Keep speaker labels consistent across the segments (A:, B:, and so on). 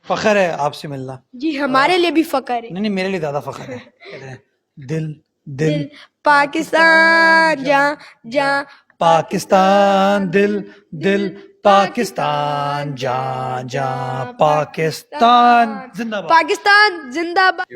A: فخر ہے آپ سے ملنا.
B: جی ہمارے لیے بھی فخر ہے.
A: نہیں میرے لیے زیادہ فخر ہے. کہتے ہیں دل
B: دل
A: دل
B: پاکستان جاں جاں
A: پاکستان دل دل پاکستان جاں جاں پاکستان زندہ باد.
B: پاکستان زندہ باد.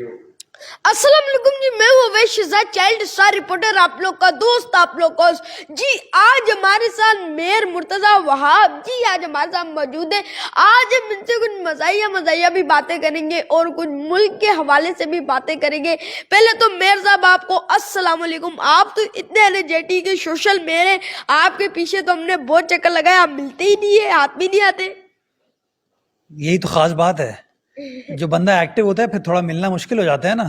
B: السلام علیکم جی، میں ہوں Awais Shahzad, child star reporter, آپ لوگ کا دوست، آپ لوگ کا جی. آج ہمارے ساتھ میئر مرتضی وہاب جی آج ہمارے ساتھ موجود ہیں. آج ہم ان سے کچھ مزاحیہ بھی باتیں کریں گے اور کچھ ملک کے حوالے سے بھی باتیں کریں گے. پہلے تو میئر صاحب آپ کو السلام علیکم. آپ تو اتنے انرجیٹک کے سوشل میئر ہیں، آپ کے پیچھے تو ہم نے بہت چکر لگایا، آپ ملتے ہی نہیں ہے، ہاتھ بھی نہیں آتے.
A: یہی تو خاص بات ہے، جو بندہ ایکٹیو ہوتا ہے پھر تھوڑا ملنا مشکل ہو جاتا ہے نا.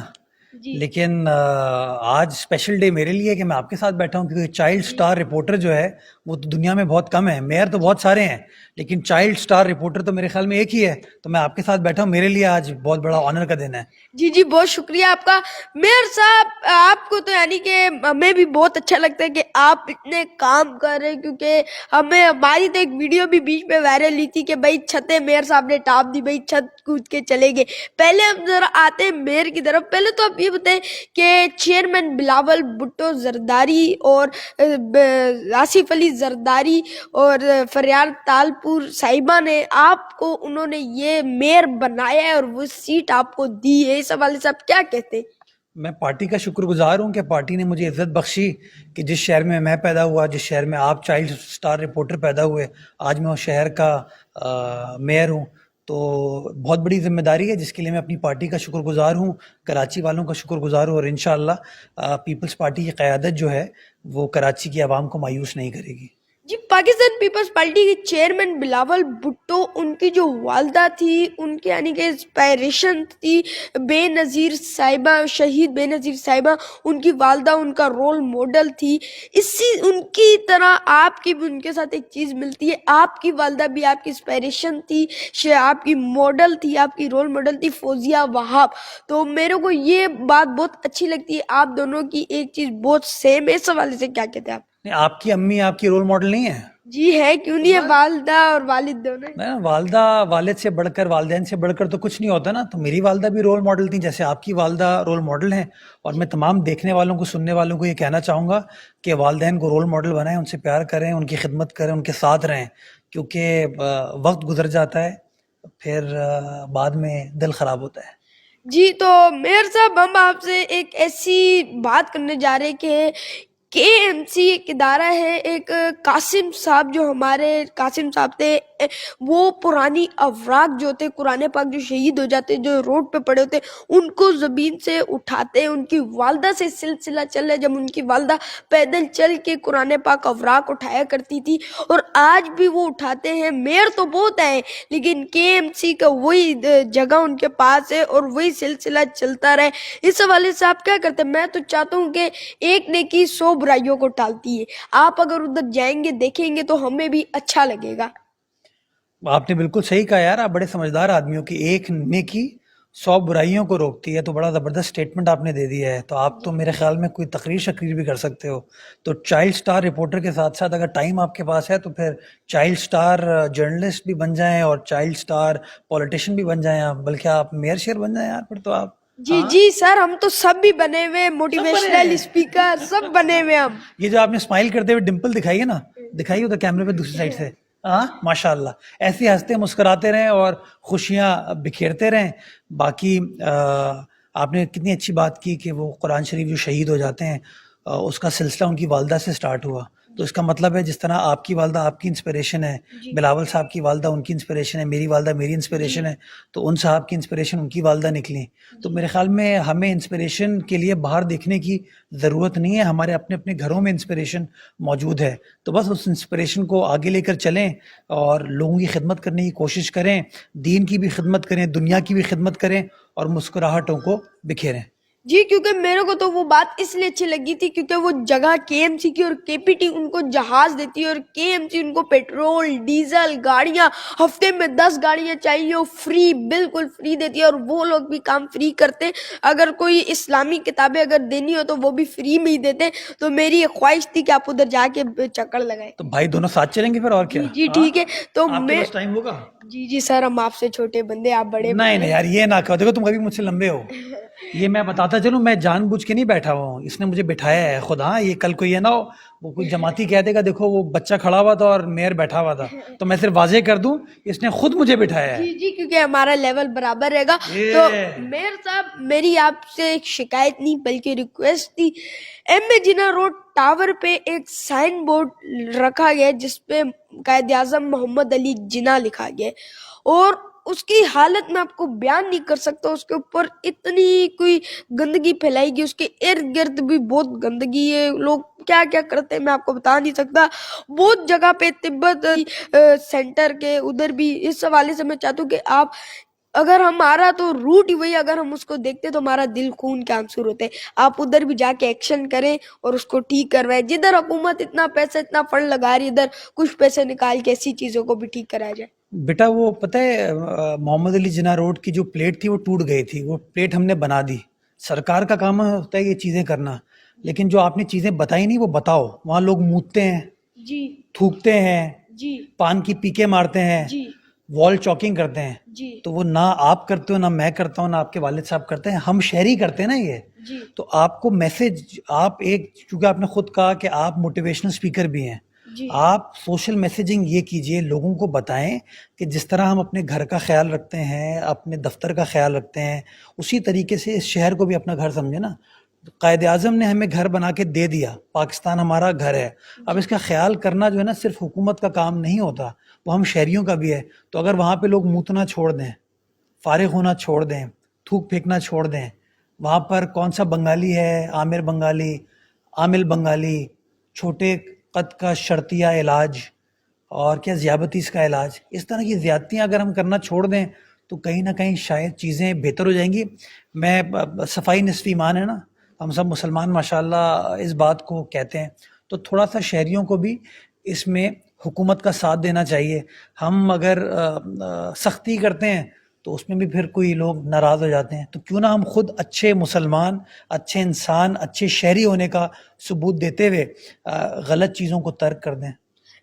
B: جی
A: لیکن آج اسپیشل ڈے میرے لیے کہ میں آپ کے ساتھ بیٹھا ہوں، کیونکہ چائلڈ سٹار رپورٹر جو ہے وہ تو دنیا میں بہت کم ہے. میئر تو بہت سارے ہیں لیکن چائلڈ سٹار رپورٹر تو میرے خیال میں ایک ہی ہے. تو میں آپ کے ساتھ بیٹھا ہوں، میرے لیے آج بہت بڑا آنر کا دن ہے.
B: جی بہت شکریہ آپ کا میئر صاحب. آپ کو تو یعنی کہ ہمیں بھی بہت اچھا لگتا ہے کہ آپ اتنے کام کر رہے ہیں، کیونکہ ہماری تو ایک ویڈیو بھی بیچ میں وائرل ہوئی تھی کہ بھائی چھتیں میئر صاحب نے ٹاپ دی، بھائی چھت کود کے چلے گئے. پہلے ہم ذرا آتے ہیں میئر کی طرف. پہلے تو آپ یہ بتائیں کہ چیئرمین بلاول بھٹو زرداری اور آصف علی زرداری اور فریال تالپور صاحبہ نے آپ کو انہوں نے یہ میئر بنایا ہے اور وہ سیٹ آپ کو دی ہے، اس حوالے سے آپ کیا کہتے ہیں؟
A: میں پارٹی کا شکر گزار ہوں کہ پارٹی نے مجھے عزت بخشی کہ جس شہر میں پیدا ہوا، جس شہر میں آپ چائلڈ سٹار رپورٹر پیدا ہوئے، آج میں اس شہر کا میئر ہوں. تو بہت بڑی ذمہ داری ہے جس کے لیے میں اپنی پارٹی کا شکر گزار ہوں، کراچی والوں کا شکر گزار ہوں، اور انشاءاللہ پیپلز پارٹی کی قیادت جو ہے وہ کراچی کی عوام کو مایوس نہیں کرے گی.
B: جی پاکستان پیپلز پارٹی کے چیئرمین بلاول بھٹو، ان کی جو والدہ تھی، ان کی یعنی کہ انسپائریشن تھی بے نظیر صاحبہ، شہید بے نظیر صاحبہ، ان کی والدہ ان کا رول ماڈل تھی. ان کی طرح آپ کی بھی ان کے ساتھ ایک چیز ملتی ہے، آپ کی والدہ بھی آپ کی انسپائریشن تھی، آپ کی ماڈل تھی، آپ کی رول ماڈل تھی فوزیہ وہاب. تو میرے کو یہ بات بہت اچھی لگتی ہے، آپ دونوں کی ایک چیز بہت سیم ہے. اس حوالے سے کیا کہتے ہیں آپ؟
A: نہیں، آپ کی امی آپ کی رول ماڈل نہیں ہے؟
B: جی ہے، کیوں نہیں ہے، والدہ اور والد دونوں.
A: والدہ والد سے بڑھ کر، والدین سے بڑھ کر تو کچھ نہیں ہوتا نا. تو میری والدہ بھی رول ماڈل تھیں جیسے آپ کی والدہ رول ماڈل ہیں. اور میں تمام دیکھنے والوں کو، سننے والوں کو یہ کہنا چاہوں گا کہ والدین کو رول ماڈل بنائیں، ان سے پیار کریں، ان کی خدمت کریں، ان کے ساتھ رہیں، کیونکہ وقت گزر جاتا ہے پھر بعد میں دل خراب ہوتا ہے.
B: جی تو میئر صاحب، ہم آپ سے ایک ایسی بات کرنے جا رہے کہ کے ایم سی ایک ادارہ ہے، ایک قاسم صاحب جو ہمارے قاسم صاحب تھے، وہ پرانی افراق جو تھے قرآن پاک جو شہید ہو جاتے، جو روڈ پہ پڑے ہوتے، ان کو زمین سے اٹھاتے. ان کی والدہ سے سلسلہ چل رہا ہے، جب ان کی والدہ پیدل چل کے قرآن پاک افراق اٹھایا کرتی تھی، اور آج بھی وہ اٹھاتے ہیں. میئر تو بہت ہے لیکن کے ایم سی کا وہی جگہ ان کے پاس ہے اور وہی سلسلہ چلتا رہے. اس حوالے سے آپ کیا کرتے ہیں؟ میں تو چاہتا ہوں کہ ایک نیکی 100 برائیوں کو ٹالتی ہے. آپ اگر ادھر جائیں گے، دیکھیں گے تو ہمیں بھی اچھا لگے گا.
A: آپ نے بالکل صحیح کہا یار، آپ بڑے سمجھدار آدمی ہو کہ ایک نیکی 100 برائیوں کو روکتی ہے. تو بڑا زبردست سٹیٹمنٹ آپ نے دے دیا ہے. تو آپ تو میرے خیال میں کوئی تقریر بھی کر سکتے ہو. تو چائلڈ سٹار رپورٹر کے ساتھ ساتھ اگر ٹائم آپ کے پاس ہے تو پھر چائلڈ سٹار جرنلسٹ بھی بن جائیں اور چائلڈ سٹار پولیٹیشین بھی بن جائیں آپ، بلکہ آپ میئر شیئر بن جائیں یار پھر تو آپ.
B: جی سر، ہم تو سب بھی بنے ہوئے، موٹیویشنل اسپیکر سب بنے ہوئے ہم.
A: یہ جو آپ نے اسمائل کرتے ہوئے ڈمپل دکھائی ہے نا، دکھائیے ادھر کیمرے پہ دوسری سائڈ سے. ہاں ماشاء اللہ، ایسے ہنستے مسکراتے رہیں اور خوشیاں بکھیرتے رہیں. باقی آپ نے کتنی اچھی بات کی کہ وہ قرآن شریف جو شہید ہو جاتے ہیں اس کا سلسلہ ان کی والدہ سے سٹارٹ ہوا. تو اس کا مطلب ہے جس طرح آپ کی والدہ آپ کی انسپریشن ہے، بلاول صاحب کی والدہ ان کی انسپریشن ہے، میری والدہ میری انسپریشن ہے، تو ان صاحب کی انسپریشن ان کی والدہ نکلی. تو میرے خیال میں ہمیں انسپریشن کے لیے باہر دیکھنے کی ضرورت نہیں ہے، ہمارے اپنے اپنے گھروں میں انسپریشن موجود ہے. تو بس اس انسپریشن کو آگے لے کر چلیں اور لوگوں کی خدمت کرنے کی کوشش کریں، دین کی بھی خدمت کریں، دنیا کی بھی خدمت کریں اور مسکراہٹوں کو بکھیریں.
B: جی کیونکہ میرے کو تو وہ بات اس لیے اچھی لگی تھی کیونکہ وہ جگہ کے ایم سی کی اور کے پی ٹی ان کو جہاز دیتی ہے اور کے ایم سی ان کو پیٹرول ڈیزل گاڑیاں ہفتے میں 10 گاڑیاں چاہیے وہ فری بالکل فری دیتی ہے اور وہ لوگ بھی کام فری کرتے ہیں. اگر کوئی اسلامی کتابیں اگر دینی ہو تو وہ بھی فری میں ہی دیتے ہیں. تو میری یہ خواہش تھی کہ آپ ادھر جا کے چکر لگائیں.
A: تو بھائی دونوں ساتھ چلیں گے پھر اور کیا.
B: جی ٹھیک ہے. تو
A: آپ کے
B: میں
A: پاس ٹائم ہوگا؟
B: جی سر ہم آپ سے چھوٹے بندے آپ بڑے
A: نہیں نہیں یار یہ نہ کہو, دیکھو تم کبھی مجھ سے لمبے ہو. یہ میں بتاتا چلوں, میں جان بوجھ کے نہیں بیٹھا ہوا ہوں, اس نے مجھے بٹھایا ہے خود. ہاں یہ کل کو یہ نہ ہو وہ کوئی جماعتی کہہ دے گا دیکھو وہ بچہ کھڑا ہوا تھا اور میئر بیٹھا ہوا تھا, تو میں صرف واضح کر دوں اس نے خود مجھے بٹھایا ہے.
B: جی جی کیونکہ ہمارا لیول برابر رہے گا. تو میئر صاحب میری آپ سے ایک شکایت نہیں بلکہ ریکویسٹ تھی. ایم اے جناح روڈ ٹاور پہ ایک سائن بورڈ رکھا گیا جس پہ قائد اعظم محمد علی جناح لکھا گیا اور اس کی حالت میں آپ کو بیان نہیں کر سکتا. اس کے اوپر اتنی کوئی گندگی پھیلائی گئی, اس کے ارد گرد بھی بہت گندگی ہے, لوگ کیا کیا کرتے ہیں میں آپ کو بتا نہیں سکتا. بہت جگہ پہ تبت سینٹر کے ادھر بھی اس حوالے سے میں چاہتا ہوں کہ آپ اگر ہمارا تو روٹ ہی وہی, اگر ہم اس کو دیکھتے تو ہمارا دل خون کے آنسو ہوتے. آپ ادھر بھی جا کے ایکشن کریں اور اس کو ٹھیک کروائیں. جدھر حکومت اتنا پیسہ اتنا فنڈ لگا رہی ادھر کچھ پیسے نکال کے ایسی چیزوں کو بھی ٹھیک کرایا جائے.
A: بیٹا وہ پتہ ہے محمد علی جناح روڈ کی جو پلیٹ تھی وہ ٹوٹ گئی تھی, وہ پلیٹ ہم نے بنا دی. سرکار کا کام ہوتا ہے یہ چیزیں کرنا, لیکن جو آپ نے چیزیں بتائی نہیں وہ بتاؤ. وہاں لوگ موتتے ہیں,
B: جی
A: تھوکتے ہیں,
B: جی
A: پان کی پیکے مارتے ہیں,
B: جی
A: وال چاکنگ کرتے ہیں.
B: جی
A: تو وہ نہ آپ کرتے ہو نہ میں کرتا ہوں نہ آپ کے والد صاحب کرتے ہیں, ہم شہری کرتے ہیں نا یہ.
B: جی
A: تو آپ کو میسج, آپ ایک چونکہ آپ نے خود کہا کہ آپ موٹیویشنل اسپیکر بھی ہیں,
B: جی
A: آپ سوشل میسیجنگ یہ کیجئے, لوگوں کو بتائیں کہ جس طرح ہم اپنے گھر کا خیال رکھتے ہیں, اپنے دفتر کا خیال رکھتے ہیں, اسی طریقے سے اس شہر کو بھی اپنا گھر سمجھے نا. قائد اعظم نے ہمیں گھر بنا کے دے دیا, پاکستان ہمارا گھر ہے. اب اس کا خیال کرنا جو ہے نا صرف حکومت کا کام نہیں ہوتا, وہ ہم شہریوں کا بھی ہے. تو اگر وہاں پہ لوگ موتنا چھوڑ دیں, فارغ ہونا چھوڑ دیں, تھوک پھینکنا چھوڑ دیں, وہاں پر کون سا بنگالی ہے, عامر بنگالی, عامل بنگالی, چھوٹے قد کا شرطیہ علاج اور کیا ذیابطیس کا علاج, اس طرح کی زیادتیاں اگر ہم کرنا چھوڑ دیں تو کہیں نہ کہیں شاید چیزیں بہتر ہو جائیں گی. میں صفائی نصف ایمان ہے نا, ہم سب مسلمان ماشاءاللہ اس بات کو کہتے ہیں, تو تھوڑا سا شہریوں کو بھی اس میں حکومت کا ساتھ دینا چاہیے. ہم اگر سختی کرتے ہیں تو اس میں بھی پھر کوئی لوگ ناراض ہو جاتے ہیں. تو کیوں نہ ہم خود اچھے مسلمان, اچھے انسان, اچھے شہری ہونے کا ثبوت دیتے ہوئے غلط چیزوں کو ترک کر دیں.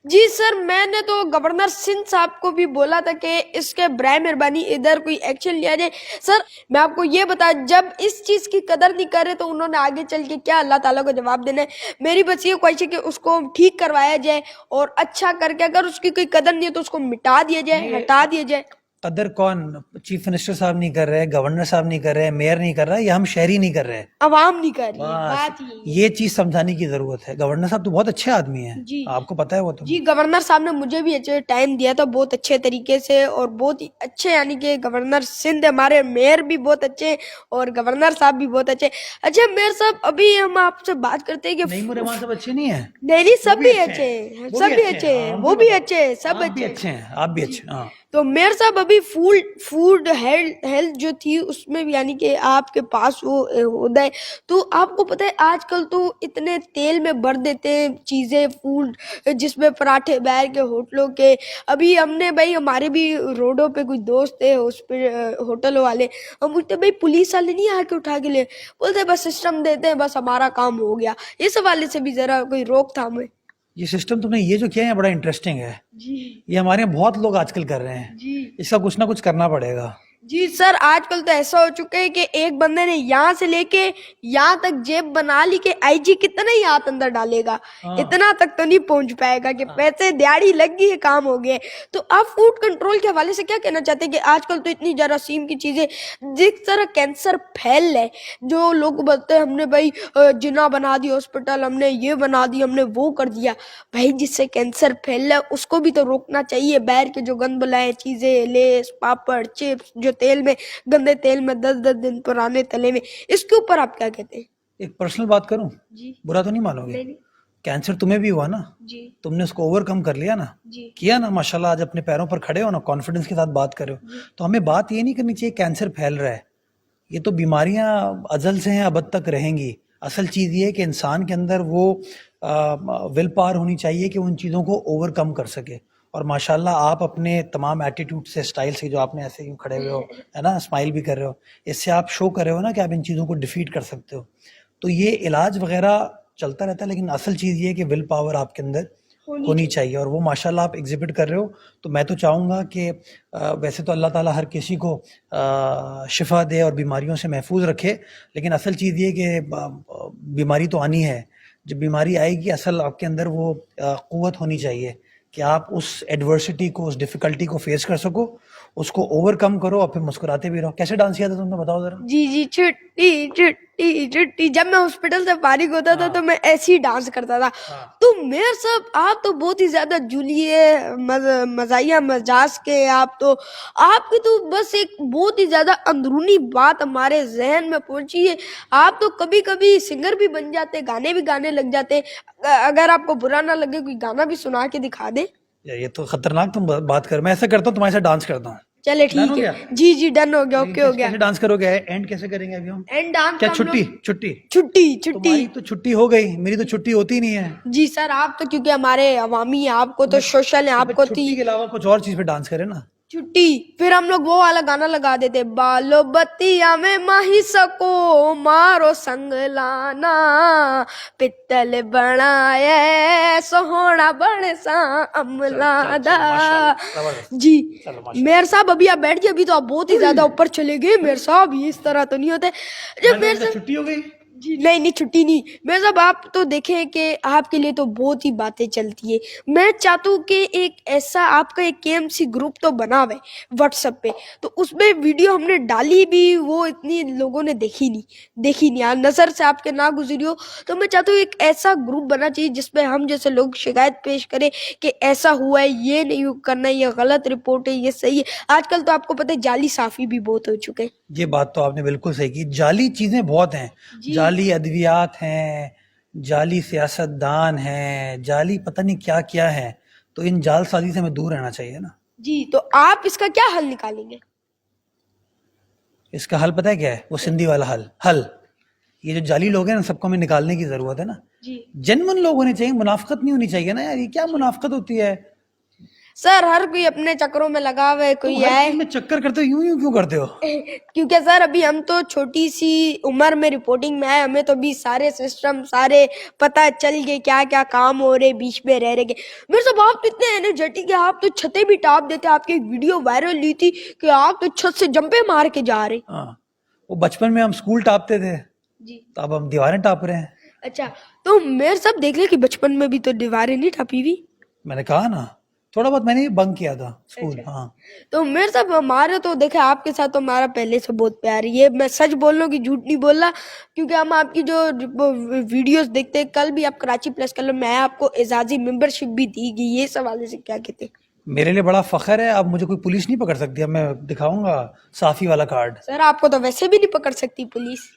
B: جی سر میں نے تو گورنر سندھ صاحب کو بھی بولا تھا کہ اس کے برائے مہربانی ادھر کوئی ایکشن لیا جائے. سر میں آپ کو یہ بتا, جب اس چیز کی قدر نہیں کرے تو انہوں نے آگے چل کے کیا اللہ تعالیٰ کو جواب دینا ہے. میری بس یہ خواہش ہے کہ اس کو ٹھیک کروایا جائے اور اچھا کر کے, اگر اس کی کوئی قدر نہیں ہے تو اس کو مٹا دیا جائے, ہٹا دیا جائے.
A: قدر کون, چیف منسٹر صاحب نہیں کر رہے, گورنر صاحب نہیں کر رہے, میئر نہیں کر رہا, یا ہم شہری نہیں کر رہے,
B: عوام نہیں کر رہی ہے. بات
A: یہ چیز سمجھانے کی ضرورت ہے. گورنر صاحب تو بہت اچھے آدمی ہیں,
B: جی
A: آپ کو پتہ ہے وہ تو.
B: جی گورنر صاحب نے مجھے بھی اچھے ٹائم دیا تھا بہت اچھے طریقے سے اور بہت ہی اچھے, یعنی کہ گورنر سندھ ہمارے میئر بھی بہت اچھے اور گورنر صاحب بھی بہت اچھے. اچھا میئر صاحب ابھی ہم آپ سے بات کرتے ہیں کہ
A: نعیم الرحمان صاحب اچھے نہیں ہیں؟
B: نہیں سب بھی اچھے ہیں, سب بھی اچھے ہیں, وہ بھی اچھے ہیں, سب
A: آپ بھی اچھے ہیں, آپ بھی اچھے. ہاں
B: تو میئر صاحب ابھی فوڈ ہیلتھ جو تھی اس میں بھی یعنی کہ آپ کے پاس وہ عہدہ ہے, تو آپ کو پتہ ہے آج کل تو اتنے تیل میں بھر دیتے ہیں چیزیں فوڈ, جس میں پراٹھے باہر کے ہوٹلوں کے. ابھی ہم نے بھائی ہمارے بھی روڈوں پہ کوئی دوست ہے اس پہ ہوٹل والے, ہم پوچھتے بھائی پولیس والے نہیں آ کے اٹھا کے لے, بولتے بس سسٹم دیتے ہیں بس ہمارا کام ہو گیا. اس حوالے سے بھی ذرا کوئی روک تھام ہے.
A: یہ سسٹم تم نے یہ جو کیا ہے بڑا انٹرسٹنگ ہے.
B: جی
A: یہ ہمارے یہاں بہت لوگ آج کل کر رہے ہیں,
B: جی
A: اس کا کچھ نہ کچھ کرنا پڑے گا.
B: جی سر آج کل تو ایسا ہو چکا ہے کہ ایک بندے نے یہاں سے لے کے یہاں تک جیب بنا لی کہ آئی جی کتنا ہی ہاتھ اندر ڈالے گا, اتنا تک تو نہیں پہنچ پائے گا کہ پیسے دیہڑی لگ گئی, کام ہو گئے. تو آپ فوڈ کنٹرول کے حوالے سے کیا کہنا چاہتے ہیں کہ آج کل تو اتنی جراثیم کی چیزیں, جس طرح کینسر پھیل رہا ہے, جو لوگ بولتے ہیں ہم نے بھائی جناح بنا دی ہاسپٹل, ہم نے یہ بنا دی, ہم نے وہ کر دیا. بھائی جس سے کینسر پھیل رہا ہے اس کو بھی تو روکنا چاہیے. باہر کے جو گند بلائے چیزیں, لیس پاپڑ چپس, جو تیل میں گندے تیل میں 10 دن پرانے تلے میں, اس کے اوپر آپ کیا کہتے ہیں؟
A: ایک پرسنل بات کروں,
B: جی
A: برا تو نہیں مانو گے؟
B: نہیں
A: کینسر تمہیں بھی ہوا نا,
B: جی
A: تم نے اس کو اوور کم کر لیا نا,
B: جی
A: کیا نا ماشاءاللہ, آج اپنے پیروں پر کھڑے ہو نا, کانفیڈنس کے ساتھ بات کر رہے ہو. تو ہمیں بات یہ نہیں کرنی چاہیے کینسر پھیل رہا ہے, یہ تو بیماریاں ازل سے ہیں ابد تک رہیں گی. اصل چیز یہ ہے کہ انسان کے اندر وہ ول پاور ہونی چاہیے کہ وہ ان چیزوں کو اوور کم کر سکے. اور ماشاءاللہ آپ اپنے تمام ایٹیٹیوڈ سے اسٹائل سے جو آپ نے ایسے یوں کھڑے ہوئے ہو ہے نا, اسمائل بھی کر رہے ہو, اس سے آپ شو کر رہے ہو نا کہ آپ ان چیزوں کو ڈیفیٹ کر سکتے ہو. تو یہ علاج وغیرہ چلتا رہتا ہے, لیکن اصل چیز یہ ہے کہ ول پاور آپ کے اندر ہونی چاہیے, اور وہ ماشاءاللہ آپ ایگزیبٹ کر رہے ہو. تو میں تو چاہوں گا کہ ویسے تو اللہ تعالیٰ ہر کسی کو شفا دے اور بیماریوں سے محفوظ رکھے, لیکن اصل چیز یہ کہ بیماری تو آنی ہے. جب بیماری آئے گی اصل آپ کے اندر وہ قوت ہونی چاہیے کہ آپ اس ایڈورسٹی کو, اس ڈیفیکلٹی کو فیس کر سکو, اس کو اوور کم کرو اور پھر مسکراتے بھی رہو. کیسے ڈانس کیا تھا تم نے, بتاؤ ذرا.
B: جی چھٹی چھٹی چھٹی, جب میں ہاسپٹل سے فارغ ہوتا تھا تو میں ایسے ہی ڈانس کرتا تھا. تو میر صاحب آپ تو بہت ہی زیادہ جولیے مزاحیہ مزاج کے, آپ کی تو بس ایک بہت ہی زیادہ اندرونی بات ہمارے ذہن میں پہنچی ہے. آپ تو کبھی کبھی سنگر بھی بن جاتے, گانے بھی گانے لگ جاتے. اگر آپ کو برا نہ لگے کوئی گانا بھی سنا کے دکھا دے.
A: یہ تو خطرناک تم بات کر. میں ایسا کرتا ہوں تمہارے ساتھ ڈانس کرتا ہوں.
B: چلے ٹھیک ہے, جی ڈن ہو گیا, اوکے ہو گیا.
A: کیسے ڈانس کرو گے, اینڈ کیسے کریں گے ابھی ہم,
B: اینڈ ڈانس
A: کیا چھٹی چھٹی
B: چھٹی چھٹی.
A: تمہاری تو چھٹی ہو گئی, میری تو چھٹی ہوتی نہیں ہے.
B: جی سر, آپ تو کیونکہ ہمارے عوامی ہیں, آپ کو تو سوشل ہیں, آپ کو
A: چھٹی کے علاوہ کچھ اور چیز پہ ڈانس کرے نا.
B: چھٹی پھر ہم لوگ وہ والا گانا لگا دیتے, بالو بتیا میں ماہی سکو مارو سنگ لانا, پتل بنایا سوہنا بڑے سا املا دا. جی میر صاحب ابھی آپ بیٹھ گئے, ابھی تو آپ بہت ہی زیادہ اوپر چلے گئے میر صاحب, یہ اس طرح تو نہیں ہوتے. جب میر صاحب
A: چھٹی ہو گئی,
B: جی نہیں چھٹی نہیں. میر صاحب آپ تو دیکھیں کہ آپ کے لیے تو بہت ہی باتیں چلتی ہے. میں چاہتا ہوں کہ ایک ایسا آپ کا ایک KMC گروپ تو بنا ہوا ہے واٹس ایپ پہ, تو اس میں ویڈیو ہم نے ڈالی بھی, وہ اتنی لوگوں نے دیکھی نہیں, نظر سے آپ کے نہ گزری ہو. تو میں چاہتا ہوں ایک ایسا گروپ بنا چاہیے جس پہ ہم جیسے لوگ شکایت پیش کریں کہ ایسا ہوا ہے, یہ نہیں کرنا, یہ غلط رپورٹ ہے, یہ صحیح ہے. آج کل تو آپ کو پتہ ہے جعلی صحافی بھی بہت ہو چکے ہیں.
A: یہ بات تو آپ نے بالکل صحیح کی. جعلی چیزیں بہت ہیں, جعلی ادویات ہیں, جعلی سیاست دان ہیں, جعلی پتہ نہیں کیا کیا ہے. تو ان جعل سازی سے ہمیں دور رہنا چاہیے نا.
B: جی تو آپ اس کا کیا حل نکالیں گے؟
A: اس کا حل پتہ ہے کیا ہے, وہ سندھی والا حل. یہ جو جعلی لوگ ہیں نا, سب کو ہمیں نکالنے کی ضرورت ہے نا. جنون لوگ ہونے چاہیے, منافقت نہیں ہونی چاہیے نا یار. یہ کیا منافقت ہوتی ہے
B: سر؟ ہر کوئی اپنے چکروں میں لگا ہوا ہے, کوئی ہے
A: میں چکر کرتے ہو, یوں کیوں کرتے ہو؟
B: کیونکہ سر ابھی ہم تو چھوٹی سی عمر میں رپورٹنگ میں آئے, ہمیں تو بھی سارے سسٹم سارے پتہ چل گئے, کیا کیا کام ہو رہے, بیچ میں رہ گئے. میرے صاحب آپ تو اتنے انرجیٹک ہیں, آپ تو چھتیں بھی ٹاپ دیتے. آپ کی ایک ویڈیو وائرل لی تھی کہ آپ تو چھت سے جمپے مار کے جا رہے.
A: وہ بچپن میں ہم سکول ٹاپتے تھے, تو اب ہم دیواریں ٹاپ رہے ہیں.
B: اچھا, تو میرے صاحب دیکھ لیں کہ بچپن میں بھی تو دیواریں نہیں ٹاپی ہوئی.
A: میں نے کہا نا تھوڑا بہت میں نے بنک کیا تھا اسکول. ہاں
B: تو میرے صاحب ہمارے تو دیکھیں آپ کے ساتھ تو ہمارا پہلے سے بہت پیار ہے. یہ میں سچ بول رہا ہوں کہ جھوٹ نہیں بول رہا, کیونکہ ہم آپ کی جو ویڈیوز دیکھتے ہیں. کل بھی آپ کراچی پریس کلب میں آپ کو اعزازی ممبرشپ بھی دی گئی, یہ سوالے سے کیا کہتے ہیں؟
A: میرے لیے بڑا فخر ہے. اب مجھے کوئی پولیس نہیں پکڑ سکتی, اب میں دکھاؤں گا صافی والا کارڈ.
B: سر آپ کو تو ویسے بھی نہیں پکڑ سکتی پولیس.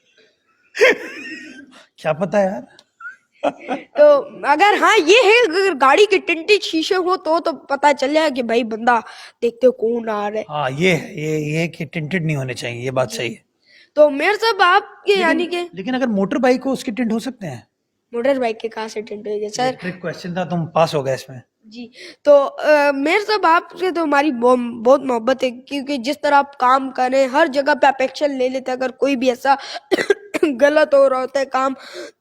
A: کیا پتہ یار.
B: تو اگر ہاں یہ ہے, اگر گاڑی کے ٹنٹڈ شیشے ہو تو پتہ چل جائے کہ بھائی بندہ دیکھتے کون آ رہا ہے.
A: ہاں یہ کہ ٹنٹڈ نہیں ہونے چاہیے, یہ بات صحیح ہے.
B: تو میرے صاحب آپ کے یعنی کہ
A: لیکن اگر موٹر بائک ہو اس کے ٹنٹ ہو سکتے ہیں.
B: موٹر بائک کے کہاں سے ٹنٹ ہوئے گا سر؟
A: ٹرک کوسچن تھا, تم پاس ہو گئے اس میں.
B: جی تو میرے صاحب آپ سے تو ہماری بہت محبت ہے, کیونکہ جس طرح آپ کام کریں ہر جگہ پہ آپ ایکشن لے لیتے. اگر کوئی بھی ایسا غلط ہو رہا ہوتا ہے کام,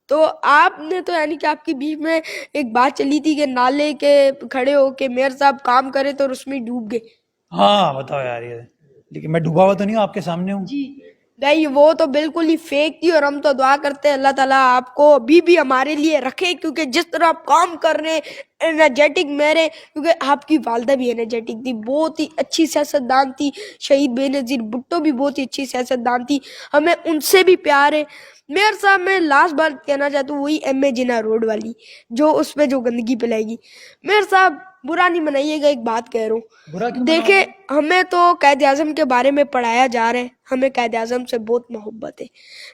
B: تو آپ نے تو یعنی کہ آپ کے بیچ میں ایک بات چلی تھی کہ نالے کے کھڑے ہو کے میئر صاحب کام کرے تو اس میں ڈوب گئے.
A: ہاں بتاؤ یار, یہ لیکن میں ڈوبا ہوا تو نہیں ہوں, آپ کے سامنے ہوں.
B: جی نہیں, وہ تو بالکل ہی فیک تھی, اور ہم تو دعا کرتے ہیں اللہ تعالیٰ آپ کو ابھی بھی ہمارے لیے رکھے, کیونکہ جس طرح آپ کام کر رہے ہیں انرجیٹک میرے, کیونکہ آپ کی والدہ بھی انرجیٹک تھی, بہت ہی اچھی سیاست دان تھی. شہید بے نظیر بھٹو بھی بہت ہی اچھی سیاست دان تھی, ہمیں ان سے بھی پیار ہے. میئر صاحب میں لاسٹ بات کہنا چاہتا ہوں, وہی ایم اے جناح روڈ والی جو اس پہ جو گندگی پھیلائے گی. میئر صاحب برا نہیں منائیے گا, ایک بات کہہ رہا ہوں, دیکھیں ہمیں تو قائد اعظم کے بارے میں پڑھایا جا رہا ہے, ہمیں قائد اعظم سے بہت محبت ہے.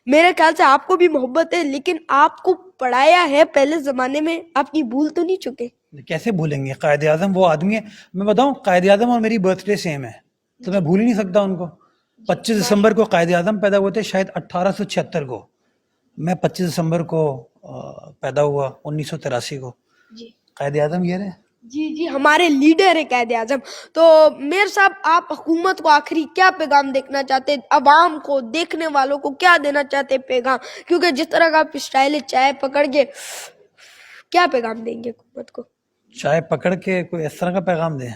B: میرے خیال سے آپ کو بھی محبت ہے, لیکن آپ کو پڑھایا ہے پہلے زمانے میں, آپ کی بھول تو نہیں چکے.
A: کیسے بھولیں گے؟ قائد اعظم وہ آدمی ہے, میں بتاؤں قائد اعظم اور میری برتھ ڈے سیم ہے, تو میں بھول ہی نہیں سکتا ان کو. 25 دسمبر کو قائد اعظم پیدا ہوئے تھے شاید 1876 کو. میں 25 دسمبر کو پیدا ہوا 1983 کو.
B: جی
A: قائد اعظم یہ رہے.
B: جی جی ہمارے لیڈر ہیں قائد اعظم. تو میر صاحب آپ حکومت کو آخری کیا پیغام دیکھنا چاہتے ہیں, عوام کو, دیکھنے والوں کو کیا دینا چاہتے ہیں پیغام, کیونکہ جس طرح کا آپ اسٹائل ہے چائے پکڑ کے, کیا پیغام دیں گے حکومت کو؟
A: چائے پکڑ کے کوئی اس طرح کا پیغام دیں؟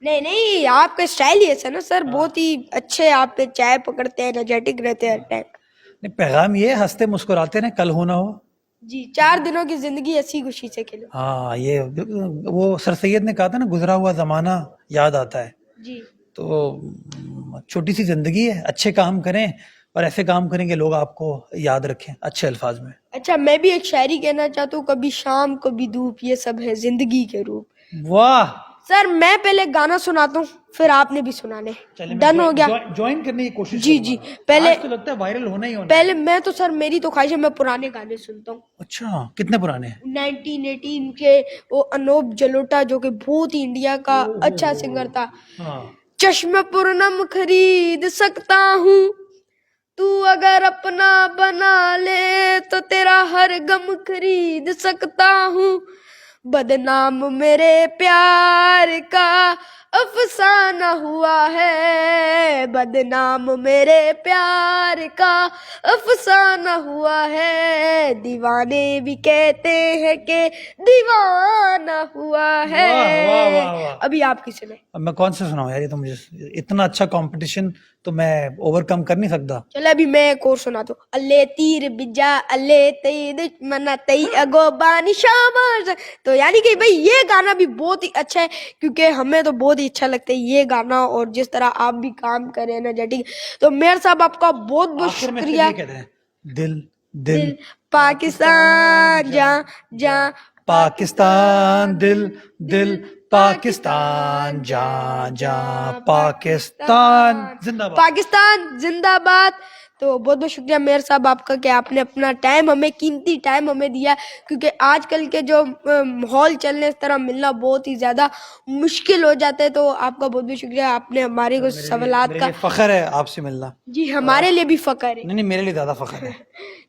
B: نہیں نہیں, آپ کا اسٹائل ہی ایسا نا سر, بہت ہی اچھے آپ پہ چائے پکڑتے ہیں, انرجیٹک رہتے ہیں ہر ٹائم.
A: نہیں, پیغام یہ ہے, ہنستے مسکراتے رہیں, کل ہونا ہو.
B: جی 4 دنوں کی زندگی ہنسی خوشی سے کھلو.
A: ہاں, یہ وہ سر سید نے کہا تھا نا, گزرا ہوا زمانہ یاد آتا ہے.
B: جی
A: تو چھوٹی سی زندگی ہے, اچھے کام کریں اور ایسے کام کریں کہ لوگ آپ کو یاد رکھیں اچھے الفاظ میں.
B: اچھا, میں بھی ایک شاعری کہنا چاہتا ہوں, کبھی شام کبھی دھوپ یہ سب ہے زندگی کے روپ.
A: واہ,
B: سر میں پہلے گانا سناتا ہوں, پھر آپ نے بھی سنانے. ڈن ہو گیا؟
A: جوائن کرنے کی کوشش
B: جی جی, پہلے
A: تو لگتا ہے وائرل ہونا ہی ہونا.
B: پہلے میں تو سر, میری تو خواہش ہے میں پرانے گانے سنتا ہوں.
A: اچھا, کتنے پرانے ہیں؟
B: 1918 کے وہ انوپ جلوٹا جو کہ بہت ہی انڈیا کا اچھا سنگر تھا.
A: ہاں,
B: چشم پورنم خرید سکتا ہوں, تو اگر اپنا بنا لے تو تیرا ہر غم خرید سکتا ہوں. بدنام میرے پیار کا افسانہ ہوا ہے, بدنام میرے پیار کا افسانہ ہوا ہے, دیوانے بھی کہتے ہیں کہ دیوانہ ہوا ہے.
A: واہ واہ واہ واہ.
B: ابھی آپ کی سنیں.
A: اب میں کون سے سناؤں یار, یہ تو مجھے اتنا اچھا کمپٹیشن تو میں اوور کم کر نہیں سکتا.
B: چلے ابھی میں ایک اور سناتا ہوں. اللہ تیر بجا اللہ تی دشمنا تی اگو بانی شاباش. تو یعنی کہ بھائی یہ گانا بھی بہت ہی اچھا ہے, کیونکہ ہمیں تو بہت ہی اچھا لگتا ہے یہ گانا, اور جس طرح آپ بھی کام کریں انرجیٹک. تو میر صاحب آپ کا بہت بہت
A: آخر میں
B: شکریہ.
A: یہ کہتے ہیں, دل دل
B: پاکستان جاں جاں
A: پاکستان, دل دل پاکستان, جان جان پاکستان زندہ باد.
B: پاکستان زندہ باد. تو بہت بہت شکریہ میر صاحب آپ کا کہ آپ نے اپنا ٹائم ہمیں, قیمتی ٹائم ہمیں دیا, کیونکہ آج کل کے جو ماحول چلنے اس طرح ملنا بہت ہی زیادہ مشکل ہو جاتا ہے. تو آپ کا بہت بہت شکریہ, آپ نے ہمارے کو سوالات
A: میرے
B: کا.
A: لیے فخر ہے آپ سے ملنا.
B: جی ہمارے لیے بھی فخر ہے.
A: نہیں, میرے لیے زیادہ فخر ہے.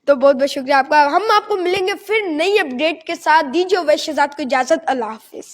B: تو بہت بہت شکریہ آپ کا. ہم آپ کو ملیں گے پھر نئی اپڈیٹ کے ساتھ. دیجیے ویشیزاد کو اجازت, اللہ حافظ.